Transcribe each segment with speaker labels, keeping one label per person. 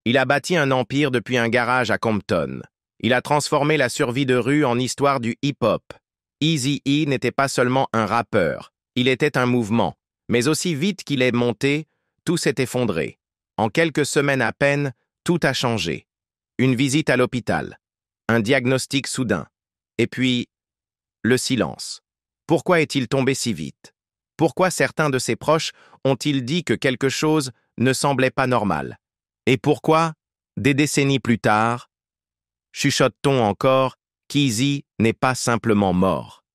Speaker 1: Il a bâti un empire depuis un garage à Compton. Il a transformé la survie de rue en histoire du hip-hop. Eazy-E n'était pas seulement un rappeur, il était un mouvement. Mais aussi vite qu'il est monté, tout s'est effondré. En quelques semaines à peine, tout a changé. Une visite à l'hôpital, un diagnostic soudain, et puis le silence. Pourquoi est-il tombé si vite? Pourquoi certains de ses proches ont-ils dit que quelque chose ne semblait pas normal? Et pourquoi, des décennies plus tard, chuchote-t-on encore qu'Eazy n'est pas simplement mort,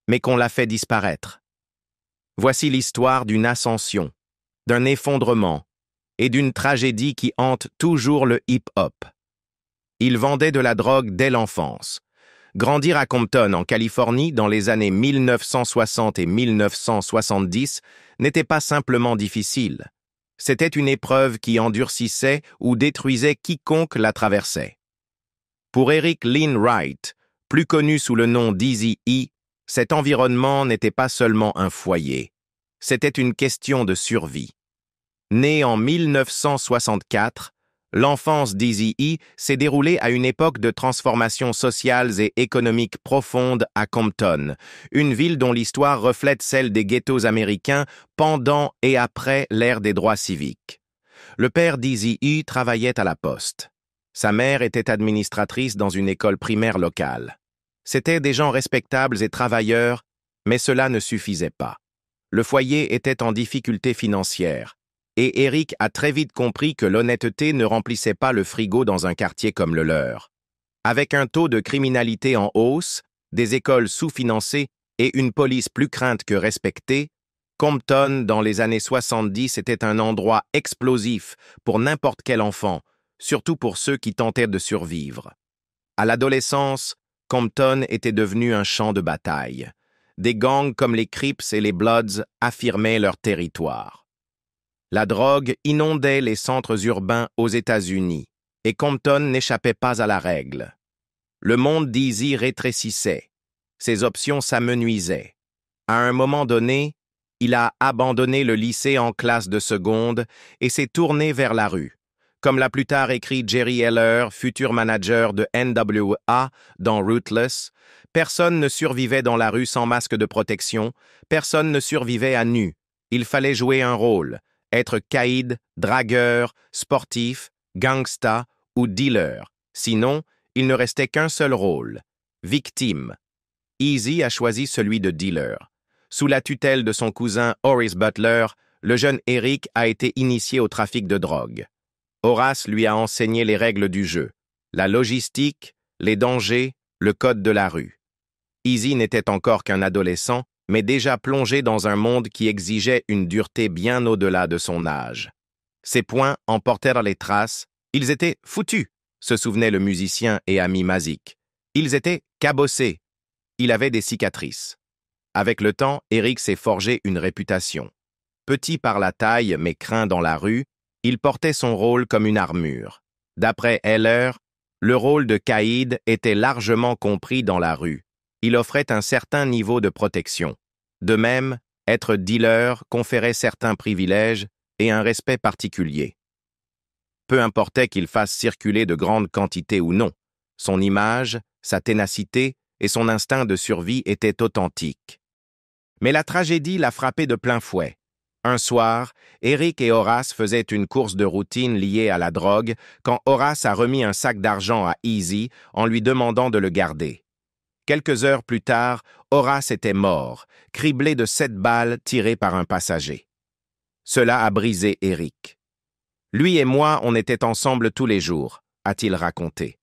Speaker 1: mais qu'on l'a fait disparaître? Voici l'histoire d'une ascension, d'un effondrement et d'une tragédie qui hante toujours le hip-hop. Il vendait de la drogue dès l'enfance. Grandir à Compton, en Californie, dans les années 1960 et 1970, n'était pas simplement difficile. C'était une épreuve qui endurcissait ou détruisait quiconque la traversait. Pour Eric Lynn Wright, plus connu sous le nom d'Eazy-E, cet environnement n'était pas seulement un foyer. C'était une question de survie. Né en 1964, l'enfance d'Eazy-E s'est déroulée à une époque de transformations sociales et économiques profondes à Compton, une ville dont l'histoire reflète celle des ghettos américains pendant et après l'ère des droits civiques. Le père d'Eazy-E travaillait à la poste. Sa mère était administratrice dans une école primaire locale. C'étaient des gens respectables et travailleurs, mais cela ne suffisait pas. Le foyer était en difficulté financière. Et Eric a très vite compris que l'honnêteté ne remplissait pas le frigo dans un quartier comme le leur. Avec un taux de criminalité en hausse, des écoles sous-financées et une police plus crainte que respectée, Compton, dans les années 70, était un endroit explosif pour n'importe quel enfant, surtout pour ceux qui tentaient de survivre. À l'adolescence, Compton était devenu un champ de bataille. Des gangs comme les Crips et les Bloods affirmaient leur territoire. La drogue inondait les centres urbains aux États-Unis, et Compton n'échappait pas à la règle. Le monde d'Eazy rétrécissait. Ses options s'amenuisaient. À un moment donné, il a abandonné le lycée en classe de seconde et s'est tourné vers la rue. Comme l'a plus tard écrit Jerry Heller, futur manager de NWA dans Ruthless, personne ne survivait dans la rue sans masque de protection, personne ne survivait à nu. Il fallait jouer un rôle. Être caïd, dragueur, sportif, gangsta ou dealer. Sinon, il ne restait qu'un seul rôle, victime. Eazy a choisi celui de dealer. Sous la tutelle de son cousin Horace Butler, le jeune Eric a été initié au trafic de drogue. Horace lui a enseigné les règles du jeu, la logistique, les dangers, le code de la rue. Eazy n'était encore qu'un adolescent, mais déjà plongé dans un monde qui exigeait une dureté bien au-delà de son âge. Ses poings emportèrent les traces, ils étaient foutus, se souvenait le musicien et ami Mazik. Ils étaient cabossés, il avait des cicatrices. Avec le temps, Eric s'est forgé une réputation. Petit par la taille, mais craint dans la rue, il portait son rôle comme une armure. D'après Heller, le rôle de caïd était largement compris dans la rue. Il offrait un certain niveau de protection. De même, être dealer conférait certains privilèges et un respect particulier. Peu importait qu'il fasse circuler de grandes quantités ou non, son image, sa ténacité et son instinct de survie étaient authentiques. Mais la tragédie l'a frappé de plein fouet. Un soir, Eric et Horace faisaient une course de routine liée à la drogue quand Horace a remis un sac d'argent à Eazy en lui demandant de le garder. Quelques heures plus tard, Horace était mort, criblé de 7 balles tirées par un passager. Cela a brisé Eric. Lui et moi, on était ensemble tous les jours, a-t-il raconté.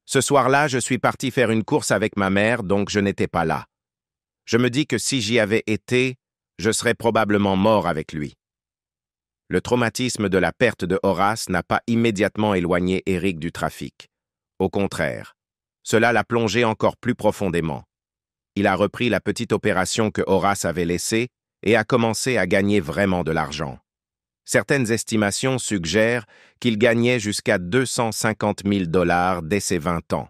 Speaker 1: Ce soir-là, je suis parti faire une course avec ma mère, donc je n'étais pas là. Je me dis que si j'y avais été, je serais probablement mort avec lui. Le traumatisme de la perte de Horace n'a pas immédiatement éloigné Eric du trafic. Au contraire, cela l'a plongé encore plus profondément. Il a repris la petite opération que Horace avait laissée et a commencé à gagner vraiment de l'argent. Certaines estimations suggèrent qu'il gagnait jusqu'à 250 000 $ dès ses 20 ans.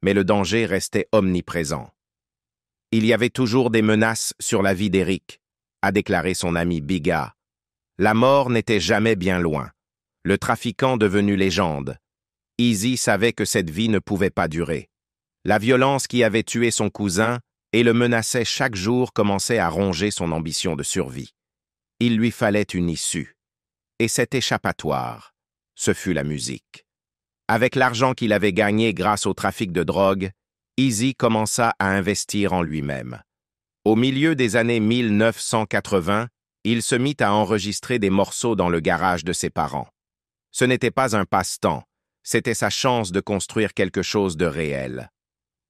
Speaker 1: Mais le danger restait omniprésent. Il y avait toujours des menaces sur la vie d'Eric, a déclaré son ami Biga. La mort n'était jamais bien loin. le trafiquant devenu légende. Eazy savait que cette vie ne pouvait pas durer. La violence qui avait tué son cousin et le menaçait chaque jour commençait à ronger son ambition de survie. Il lui fallait une issue. Et cet échappatoire, ce fut la musique. Avec l'argent qu'il avait gagné grâce au trafic de drogue, Eazy commença à investir en lui-même. Au milieu des années 1980, il se mit à enregistrer des morceaux dans le garage de ses parents. Ce n'était pas un passe-temps, c'était sa chance de construire quelque chose de réel.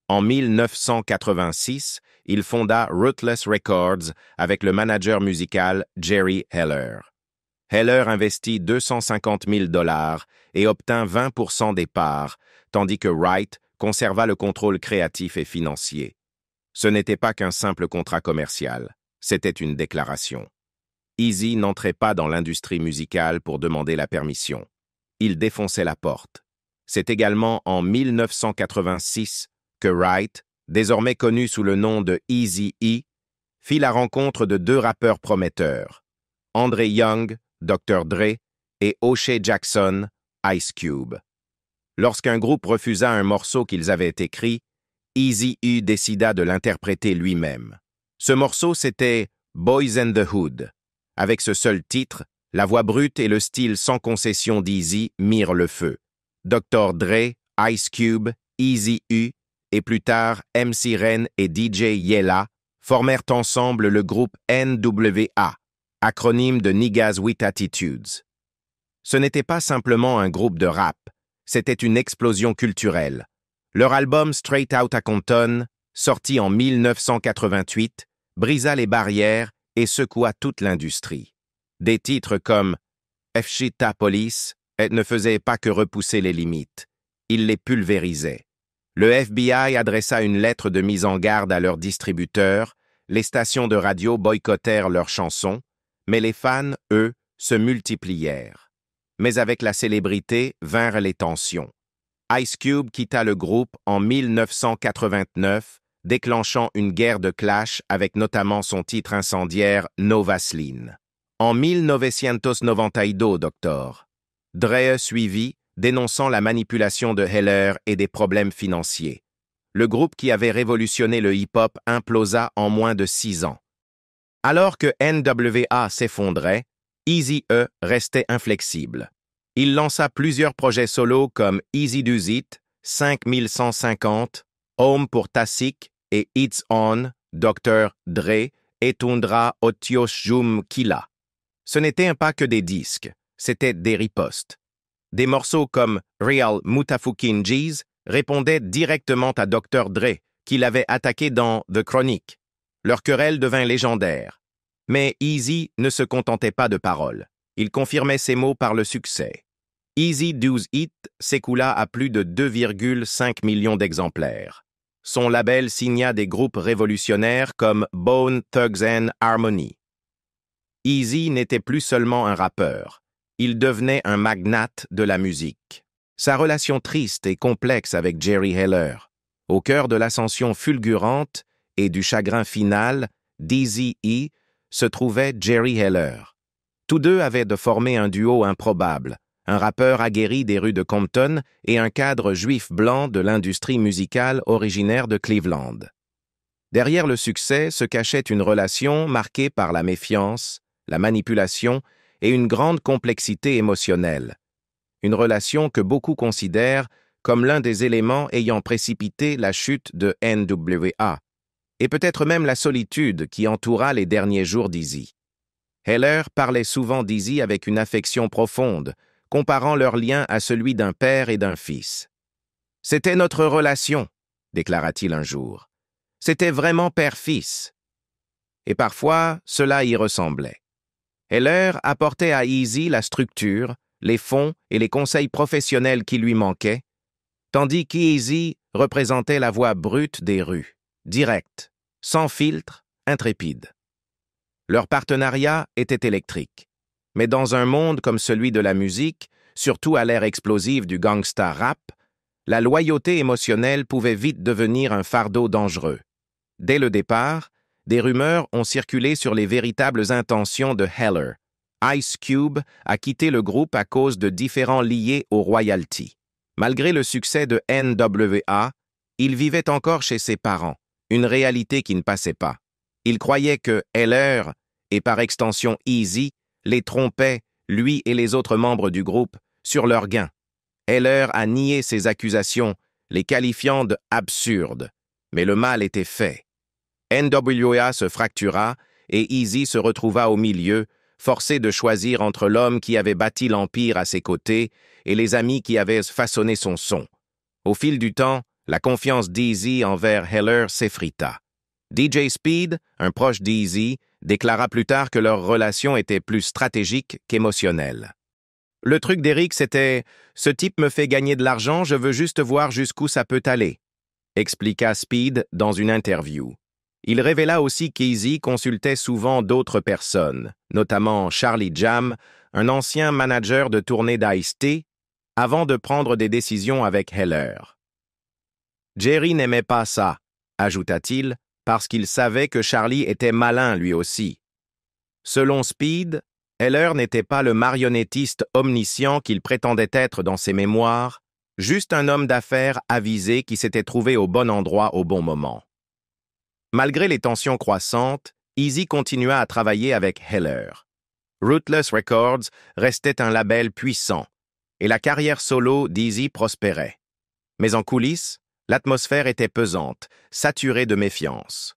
Speaker 1: En 1986, il fonda Ruthless Records avec le manager musical Jerry Heller. Heller investit 250 000 $ et obtint 20% des parts, tandis que Wright conserva le contrôle créatif et financier. Ce n'était pas qu'un simple contrat commercial, c'était une déclaration. Eazy n'entrait pas dans l'industrie musicale pour demander la permission. Il défonçait la porte. C'est également en 1986 que Wright, désormais connu sous le nom de Eazy-E, fit la rencontre de deux rappeurs prometteurs, Andre Young, Dr. Dre, et O'Shea Jackson, Ice Cube. Lorsqu'un groupe refusa un morceau qu'ils avaient écrit, Eazy-E décida de l'interpréter lui-même. Ce morceau, c'était Boys in the Hood. Avec ce seul titre, la voix brute et le style sans concession d'Eazy mirent le feu. Dr. Dre, Ice Cube, Eazy-E et plus tard MC Ren et DJ Yella formèrent ensemble le groupe NWA, acronyme de Niggas with Attitudes. Ce n'était pas simplement un groupe de rap, c'était une explosion culturelle. Leur album Straight Outta Compton, sorti en 1988, brisa les barrières et secoua toute l'industrie. Des titres comme F-Shit Police ne faisaient pas que repousser les limites, ils les pulvérisaient. Le FBI adressa une lettre de mise en garde à leurs distributeurs, les stations de radio boycottèrent leurs chansons, mais les fans, eux, se multiplièrent. Mais avec la célébrité vinrent les tensions. Ice Cube quitta le groupe en 1989, déclenchant une guerre de clash avec notamment son titre incendiaire No Vaseline. En 1992, Dr. Dre suivit, dénonçant la manipulation de Heller et des problèmes financiers. Le groupe qui avait révolutionné le hip-hop implosa en moins de 6 ans. Alors que NWA s'effondrait, Eazy-E restait inflexible. Il lança plusieurs projets solos comme Easy Does It, 5150, Home pour Tasik et It's On, Dr. Dre et Tundra Otios Jum Killa. Ce n'était pas que des disques, c'était des ripostes. Des morceaux comme Real Mutafukin G's répondaient directement à Dr. Dre, qui l'avait attaqué dans The Chronic. Leur querelle devint légendaire. Mais Eazy ne se contentait pas de paroles. Il confirmait ses mots par le succès. Easy Does It s'écoula à plus de 2,5 millions d'exemplaires. Son label signa des groupes révolutionnaires comme Bone Thugs and Harmony. Eazy n'était plus seulement un rappeur. Il devenait un magnate de la musique. Sa relation triste et complexe avec Jerry Heller, au cœur de l'ascension fulgurante et du chagrin final d'Eazy-E, se trouvait Jerry Heller. Tous deux avaient de former un duo improbable, un rappeur aguerri des rues de Compton et un cadre juif blanc de l'industrie musicale originaire de Cleveland. Derrière le succès se cachait une relation marquée par la méfiance, la manipulation et une grande complexité émotionnelle. Une relation que beaucoup considèrent comme l'un des éléments ayant précipité la chute de NWA, et peut-être même la solitude qui entoura les derniers jours d'Eazy. Heller parlait souvent d'Eazy avec une affection profonde, comparant leur lien à celui d'un père et d'un fils. « C'était notre relation », déclara-t-il un jour. « C'était vraiment père-fils. » Et parfois, cela y ressemblait. Heller apportait à Eazy la structure, les fonds et les conseils professionnels qui lui manquaient, tandis qu'Eazy représentait la voix brute des rues, directe, sans filtre, intrépide. Leur partenariat était électrique. Mais dans un monde comme celui de la musique, surtout à l'ère explosive du gangsta rap, la loyauté émotionnelle pouvait vite devenir un fardeau dangereux. Dès le départ, des rumeurs ont circulé sur les véritables intentions de Heller, Ice Cube a quitté le groupe à cause de différends liés aux royalties. Malgré le succès de NWA, il vivait encore chez ses parents, une réalité qui ne passait pas. Il croyait que Heller, et par extension Eazy, les trompait, lui et les autres membres du groupe, sur leurs gains. Heller a nié ces accusations, les qualifiant de absurdes. Mais le mal était fait. NWA se fractura et Eazy se retrouva au milieu, forcé de choisir entre l'homme qui avait bâti l'empire à ses côtés et les amis qui avaient façonné son son. Au fil du temps, la confiance d'Eazy envers Heller s'effrita. DJ Speed, un proche d'Eazy, déclara plus tard que leur relation était plus stratégique qu'émotionnelle. Le truc d'Eric, c'était « Ce type me fait gagner de l'argent, je veux juste voir jusqu'où ça peut aller », expliqua Speed dans une interview. Il révéla aussi qu'Eazy consultait souvent d'autres personnes, notamment Charlie Jam, un ancien manager de tournée d'Ice-T, avant de prendre des décisions avec Heller. Jerry n'aimait pas ça, ajouta-t-il, parce qu'il savait que Charlie était malin lui aussi. Selon Speed, Heller n'était pas le marionnettiste omniscient qu'il prétendait être dans ses mémoires, juste un homme d'affaires avisé qui s'était trouvé au bon endroit au bon moment. Malgré les tensions croissantes, Eazy continua à travailler avec Heller. Ruthless Records restait un label puissant, et la carrière solo d'Eazy prospérait. Mais en coulisses, l'atmosphère était pesante, saturée de méfiance.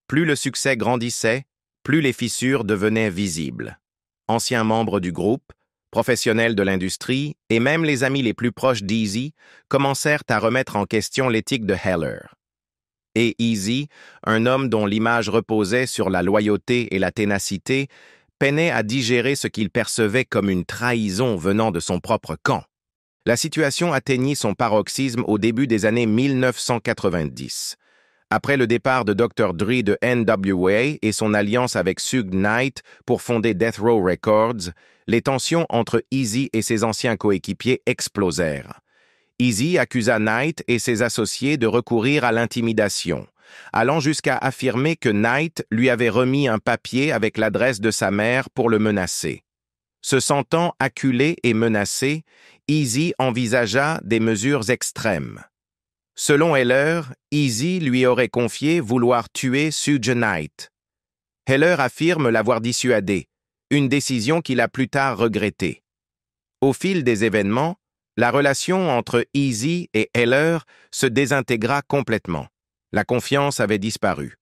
Speaker 1: Plus le succès grandissait, plus les fissures devenaient visibles. Anciens membres du groupe, professionnels de l'industrie et même les amis les plus proches d'Eazy commencèrent à remettre en question l'éthique de Heller. Et Eazy, un homme dont l'image reposait sur la loyauté et la ténacité, peinait à digérer ce qu'il percevait comme une trahison venant de son propre camp. La situation atteignit son paroxysme au début des années 1990. Après le départ de Dr. Dre de NWA et son alliance avec Suge Knight pour fonder Death Row Records, les tensions entre Eazy et ses anciens coéquipiers explosèrent. Eazy accusa Knight et ses associés de recourir à l'intimidation, allant jusqu'à affirmer que Knight lui avait remis un papier avec l'adresse de sa mère pour le menacer. Se sentant acculé et menacé, Eazy envisagea des mesures extrêmes. Selon Heller, Eazy lui aurait confié vouloir tuer Suge Knight. Heller affirme l'avoir dissuadé, une décision qu'il a plus tard regrettée. Au fil des événements, la relation entre Eazy et Heller se désintégra complètement. La confiance avait disparu.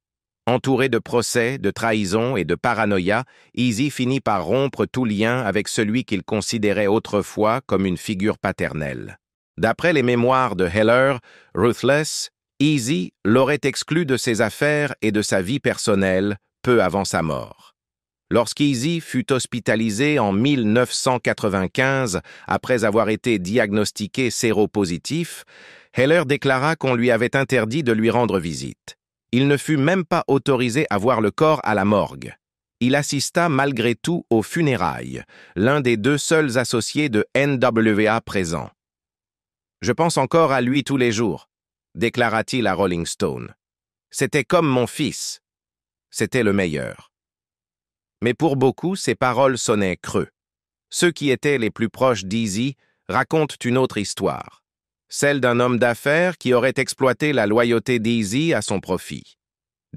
Speaker 1: Entouré de procès, de trahisons et de paranoïa, Eazy finit par rompre tout lien avec celui qu'il considérait autrefois comme une figure paternelle. D'après les mémoires de Heller, Ruthless, Eazy l'aurait exclu de ses affaires et de sa vie personnelle peu avant sa mort. Lorsqu'Eazy fut hospitalisé en 1995 après avoir été diagnostiqué séropositif, Heller déclara qu'on lui avait interdit de lui rendre visite. Il ne fut même pas autorisé à voir le corps à la morgue. Il assista malgré tout aux funérailles, l'un des deux seuls associés de NWA présents. « Je pense encore à lui tous les jours », déclara-t-il à Rolling Stone. « C'était comme mon fils. C'était le meilleur. » Mais pour beaucoup, ces paroles sonnaient creux. Ceux qui étaient les plus proches d'Eazy racontent une autre histoire, celle d'un homme d'affaires qui aurait exploité la loyauté d'Eazy à son profit.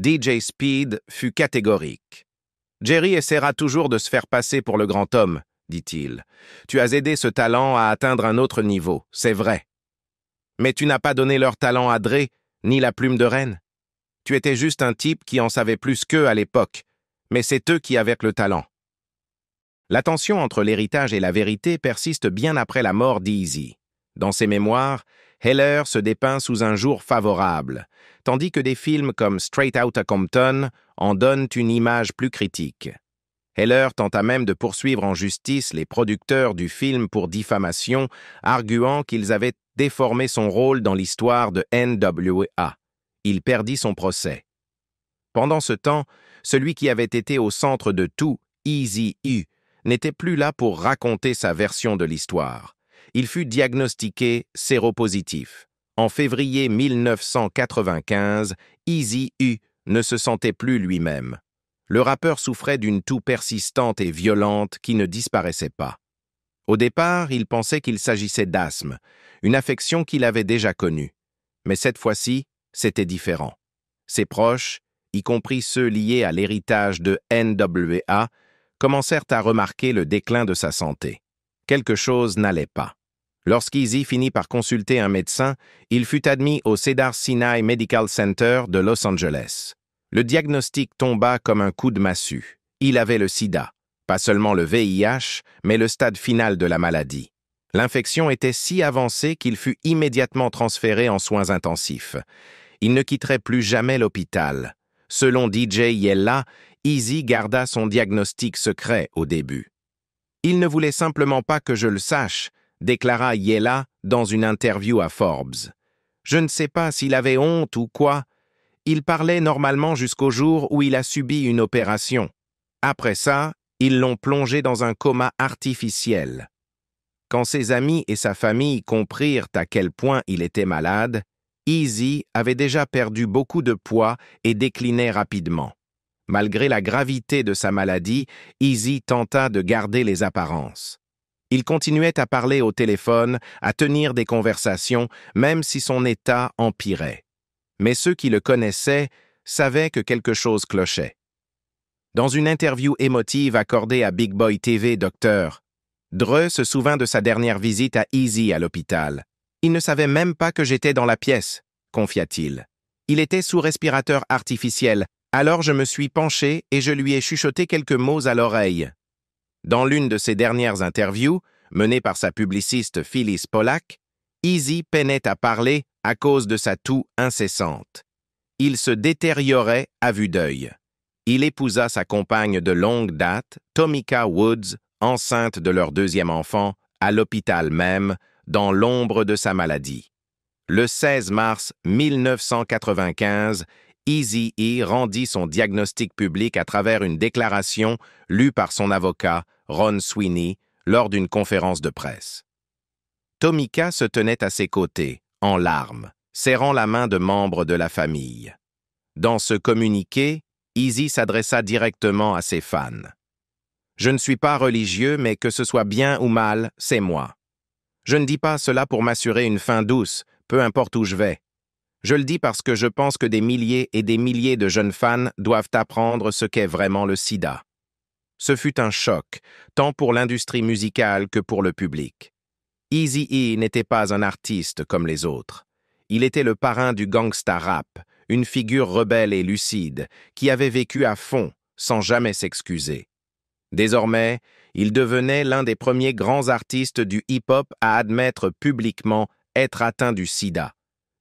Speaker 1: DJ Speed fut catégorique. « Jerry essaiera toujours de se faire passer pour le grand homme, dit-il. Tu as aidé ce talent à atteindre un autre niveau, c'est vrai. Mais tu n'as pas donné leur talent à Dre, ni la plume de reine. Tu étais juste un type qui en savait plus qu'eux à l'époque, mais c'est eux qui avaient le talent. » La tension entre l'héritage et la vérité persiste bien après la mort d'Eazy. Dans ses mémoires, Heller se dépeint sous un jour favorable, tandis que des films comme Straight Outta Compton en donnent une image plus critique. Heller tenta même de poursuivre en justice les producteurs du film pour diffamation, arguant qu'ils avaient déformé son rôle dans l'histoire de NWA. Il perdit son procès. Pendant ce temps, celui qui avait été au centre de tout, Eazy-E, n'était plus là pour raconter sa version de l'histoire. Il fut diagnostiqué séropositif. En février 1995, Eazy-E ne se sentait plus lui-même. Le rappeur souffrait d'une toux persistante et violente qui ne disparaissait pas. Au départ, il pensait qu'il s'agissait d'asthme, une affection qu'il avait déjà connue. Mais cette fois-ci, c'était différent. Ses proches, y compris ceux liés à l'héritage de NWA, commencèrent à remarquer le déclin de sa santé. Quelque chose n'allait pas. Lorsqu'Eazy finit par consulter un médecin, il fut admis au Cedars-Sinai Medical Center de Los Angeles. Le diagnostic tomba comme un coup de massue. Il avait le sida, pas seulement le VIH, mais le stade final de la maladie. L'infection était si avancée qu'il fut immédiatement transféré en soins intensifs. Il ne quitterait plus jamais l'hôpital. Selon DJ Yella, Eazy garda son diagnostic secret au début. « Il ne voulait simplement pas que je le sache », déclara Yella dans une interview à Forbes. « Je ne sais pas s'il avait honte ou quoi. Il parlait normalement jusqu'au jour où il a subi une opération. Après ça, ils l'ont plongé dans un coma artificiel. » Quand ses amis et sa famille comprirent à quel point il était malade, Eazy avait déjà perdu beaucoup de poids et déclinait rapidement. Malgré la gravité de sa maladie, Eazy tenta de garder les apparences. Il continuait à parler au téléphone, à tenir des conversations, même si son état empirait. Mais ceux qui le connaissaient savaient que quelque chose clochait. Dans une interview émotive accordée à Big Boy TV, Dr. Dre se souvint de sa dernière visite à Eazy à l'hôpital. « Il ne savait même pas que j'étais dans la pièce », confia-t-il. « Il était sous respirateur artificiel, alors je me suis penché et je lui ai chuchoté quelques mots à l'oreille. » Dans l'une de ses dernières interviews, menée par sa publiciste Phyllis Pollack, Eazy peinait à parler à cause de sa toux incessante. Il se détériorait à vue d'œil. Il épousa sa compagne de longue date, Tomika Woods, enceinte de leur deuxième enfant, à l'hôpital même, dans l'ombre de sa maladie. Le 16 mars 1995, Eazy-E rendit son diagnostic public à travers une déclaration lue par son avocat, Ron Sweeney, lors d'une conférence de presse. Tomika se tenait à ses côtés, en larmes, serrant la main de membres de la famille. Dans ce communiqué, Eazy s'adressa directement à ses fans. « Je ne suis pas religieux, mais que ce soit bien ou mal, c'est moi. Je ne dis pas cela pour m'assurer une fin douce, peu importe où je vais. Je le dis parce que je pense que des milliers et des milliers de jeunes fans doivent apprendre ce qu'est vraiment le sida. » Ce fut un choc, tant pour l'industrie musicale que pour le public. Eazy-E n'était pas un artiste comme les autres. Il était le parrain du gangsta rap, une figure rebelle et lucide, qui avait vécu à fond, sans jamais s'excuser. Désormais, il devenait l'un des premiers grands artistes du hip-hop à admettre publiquement être atteint du sida,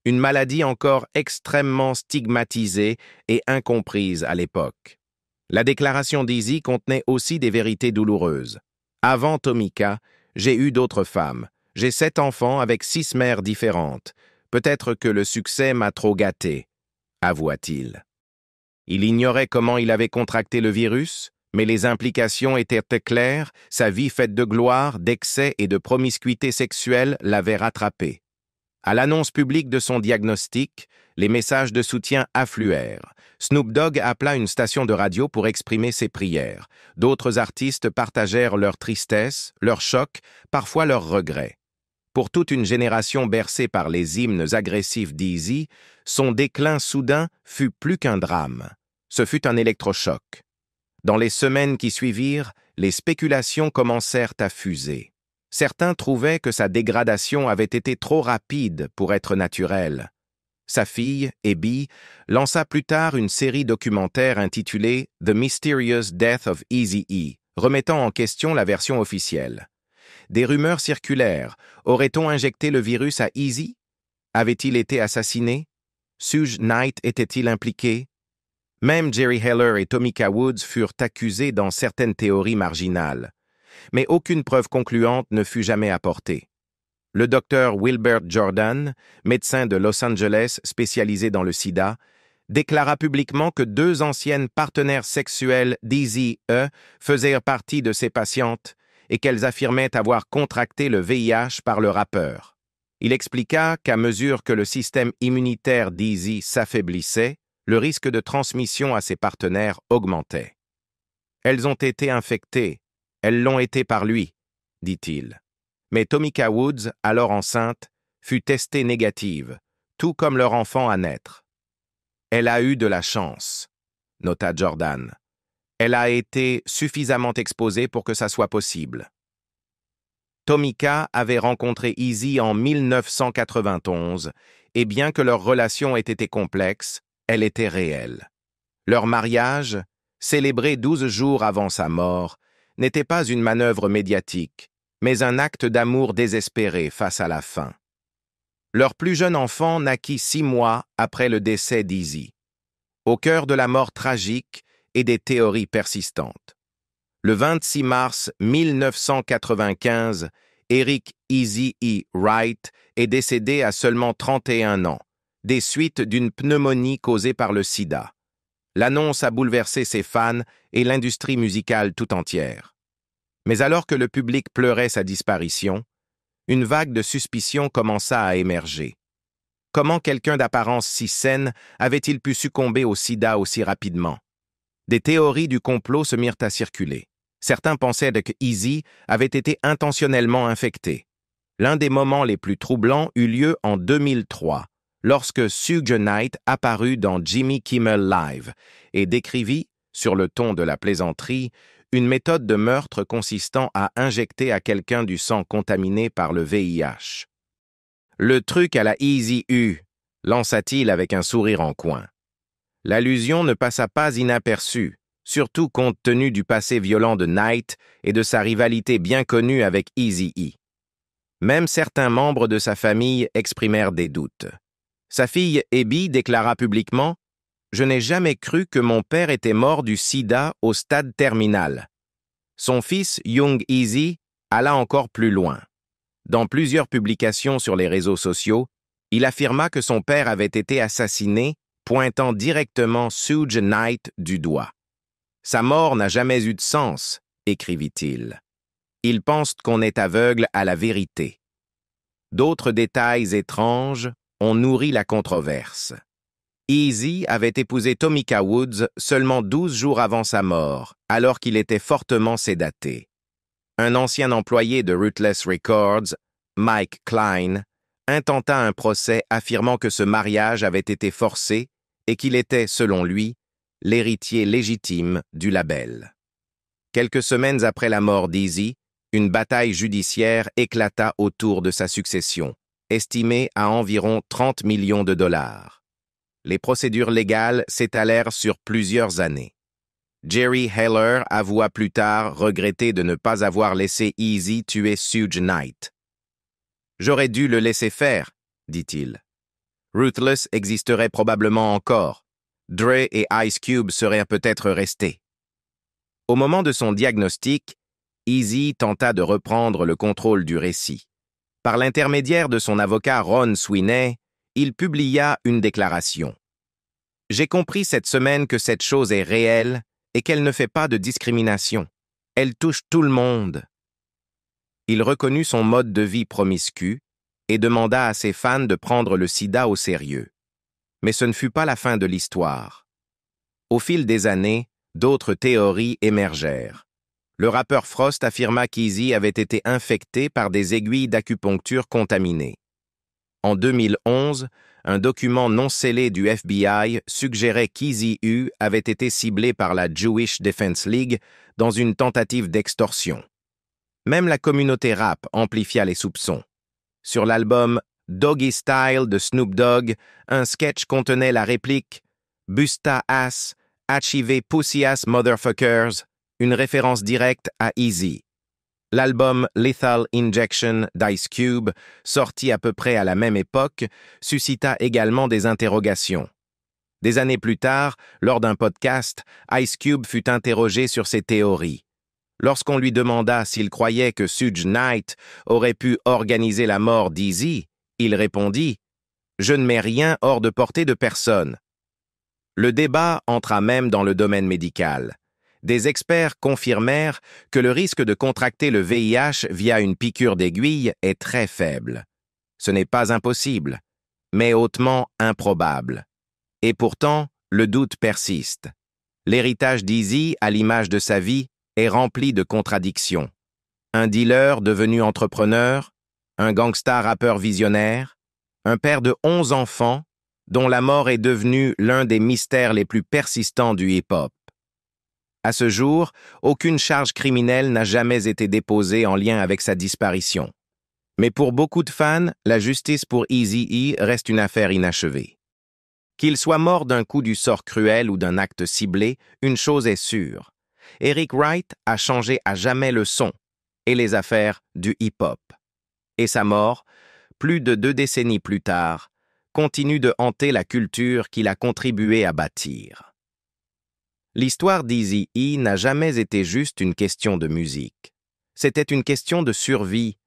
Speaker 1: une maladie encore extrêmement stigmatisée et incomprise à l'époque. La déclaration d'Eazy contenait aussi des vérités douloureuses. Avant Tomika, j'ai eu d'autres femmes. J'ai 7 enfants avec 6 mères différentes. Peut-être que le succès m'a trop gâté, avoua-t-il. Il ignorait comment il avait contracté le virus, mais les implications étaient claires, sa vie faite de gloire, d'excès et de promiscuité sexuelle l'avait rattrapé. À l'annonce publique de son diagnostic, les messages de soutien affluèrent. Snoop Dogg appela une station de radio pour exprimer ses prières. D'autres artistes partagèrent leur tristesse, leur choc, parfois leurs regrets. Pour toute une génération bercée par les hymnes agressifs d'Eazy, son déclin soudain fut plus qu'un drame. Ce fut un électrochoc. Dans les semaines qui suivirent, les spéculations commencèrent à fuser. Certains trouvaient que sa dégradation avait été trop rapide pour être naturelle. Sa fille, Abby, lança plus tard une série documentaire intitulée « The Mysterious Death of Eazy-E », remettant en question la version officielle. Des rumeurs circulèrent. Aurait-on injecté le virus à Eazy? Avait-il été assassiné? Suge Knight était-il impliqué? Même Jerry Heller et Tomika Woods furent accusés dans certaines théories marginales. Mais aucune preuve concluante ne fut jamais apportée. Le docteur Wilbert Jordan, médecin de Los Angeles spécialisé dans le sida, déclara publiquement que 2 anciennes partenaires sexuelles d'Eazy-E faisaient partie de ses patientes et qu'elles affirmaient avoir contracté le VIH par le rappeur. Il expliqua qu'à mesure que le système immunitaire d'Eazy s'affaiblissait, le risque de transmission à ses partenaires augmentait. « Elles ont été infectées, elles l'ont été par lui », dit-il. Mais Tomika Woods, alors enceinte, fut testée négative, tout comme leur enfant à naître. « Elle a eu de la chance », nota Jordan. « Elle a été suffisamment exposée pour que ça soit possible. » Tomika avait rencontré Eazy en 1991, et bien que leur relation ait été complexe, elle était réelle. Leur mariage, célébré 12 jours avant sa mort, n'était pas une manœuvre médiatique, mais un acte d'amour désespéré face à la fin. Leur plus jeune enfant naquit 6 mois après le décès d'Eazy, au cœur de la mort tragique et des théories persistantes. Le 26 mars 1995, Eric Eazy-E Wright est décédé à seulement 31 ans, des suites d'une pneumonie causée par le sida. L'annonce a bouleversé ses fans et l'industrie musicale tout entière. Mais alors que le public pleurait sa disparition, une vague de suspicion commença à émerger. Comment quelqu'un d'apparence si saine avait-il pu succomber au sida aussi rapidement? Des théories du complot se mirent à circuler. Certains pensaient que Eazy avait été intentionnellement infecté. L'un des moments les plus troublants eut lieu en 2003, lorsque Suge Knight apparut dans Jimmy Kimmel Live et décrivit, sur le ton de la plaisanterie, une méthode de meurtre consistant à injecter à quelqu'un du sang contaminé par le VIH. « Le truc à la Eazy-U », lança-t-il avec un sourire en coin. L'allusion ne passa pas inaperçue, surtout compte tenu du passé violent de Knight et de sa rivalité bien connue avec Eazy-E. Même certains membres de sa famille exprimèrent des doutes. Sa fille Abby déclara publiquement « Je n'ai jamais cru que mon père était mort du sida au stade terminal. » Son fils Young Eazy alla encore plus loin. Dans plusieurs publications sur les réseaux sociaux, il affirma que son père avait été assassiné, pointant directement Suge Knight du doigt. « Sa mort n'a jamais eu de sens », écrivit-il. « Il pense qu'on est aveugle à la vérité. » D'autres détails étranges ont nourri la controverse. Eazy avait épousé Tomika Woods seulement 12 jours avant sa mort, alors qu'il était fortement sédaté. Un ancien employé de Ruthless Records, Mike Klein, intenta un procès affirmant que ce mariage avait été forcé et qu'il était, selon lui, l'héritier légitime du label. Quelques semaines après la mort d'Eazy, une bataille judiciaire éclata autour de sa succession, estimée à environ 30 millions de dollars. Les procédures légales s'étalèrent sur plusieurs années. Jerry Heller avoua plus tard regretter de ne pas avoir laissé Eazy tuer Suge Knight. « J'aurais dû le laisser faire », dit-il. Ruthless existerait probablement encore. Dre et Ice Cube seraient peut-être restés. Au moment de son diagnostic, Eazy tenta de reprendre le contrôle du récit. Par l'intermédiaire de son avocat Ron Sweeney, il publia une déclaration. « J'ai compris cette semaine que cette chose est réelle et qu'elle ne fait pas de discrimination. Elle touche tout le monde. » Il reconnut son mode de vie promiscu et demanda à ses fans de prendre le sida au sérieux. Mais ce ne fut pas la fin de l'histoire. Au fil des années, d'autres théories émergèrent. Le rappeur Frost affirma qu'Eazy avait été infecté par des aiguilles d'acupuncture contaminées. En 2011, un document non scellé du FBI suggérait qu'Eazy-U avait été ciblé par la Jewish Defense League dans une tentative d'extorsion. Même la communauté rap amplifia les soupçons. Sur l'album Doggy Style de Snoop Dogg, un sketch contenait la réplique « Busta ass, achieve pussy ass motherfuckers », une référence directe à Eazy. L'album Lethal Injection d'Ice Cube, sorti à peu près à la même époque, suscita également des interrogations. Des années plus tard, lors d'un podcast, Ice Cube fut interrogé sur ses théories. Lorsqu'on lui demanda s'il croyait que Suge Knight aurait pu organiser la mort d'Eazy, il répondit « Je ne mets rien hors de portée de personne ». Le débat entra même dans le domaine médical. Des experts confirmèrent que le risque de contracter le VIH via une piqûre d'aiguille est très faible. Ce n'est pas impossible, mais hautement improbable. Et pourtant, le doute persiste. L'héritage d'Eazy, à l'image de sa vie, est rempli de contradictions. Un dealer devenu entrepreneur, un gangsta rappeur visionnaire, un père de 11 enfants, dont la mort est devenue l'un des mystères les plus persistants du hip-hop. À ce jour, aucune charge criminelle n'a jamais été déposée en lien avec sa disparition. Mais pour beaucoup de fans, la justice pour Eazy-E reste une affaire inachevée. Qu'il soit mort d'un coup du sort cruel ou d'un acte ciblé, une chose est sûre. Eric Wright a changé à jamais le son et les affaires du hip-hop. Et sa mort, plus de 2 décennies plus tard, continue de hanter la culture qu'il a contribué à bâtir. L'histoire d'Eazy-E n'a jamais été juste une question de musique. C'était une question de survie,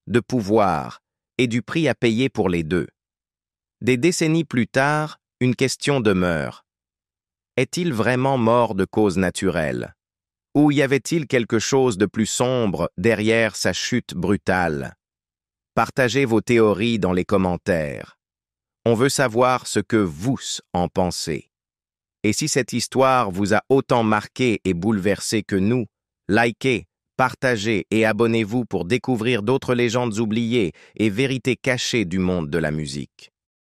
Speaker 1: de pouvoir et du prix à payer pour les deux. Des décennies plus tard, une question demeure. Est-il vraiment mort de cause naturelle? Ou y avait-il quelque chose de plus sombre derrière sa chute brutale? Partagez vos théories dans les commentaires. On veut savoir ce que vous en pensez. Et si cette histoire vous a autant marqué et bouleversé que nous, likez, partagez et abonnez-vous pour découvrir d'autres légendes oubliées et vérités cachées du monde de la musique.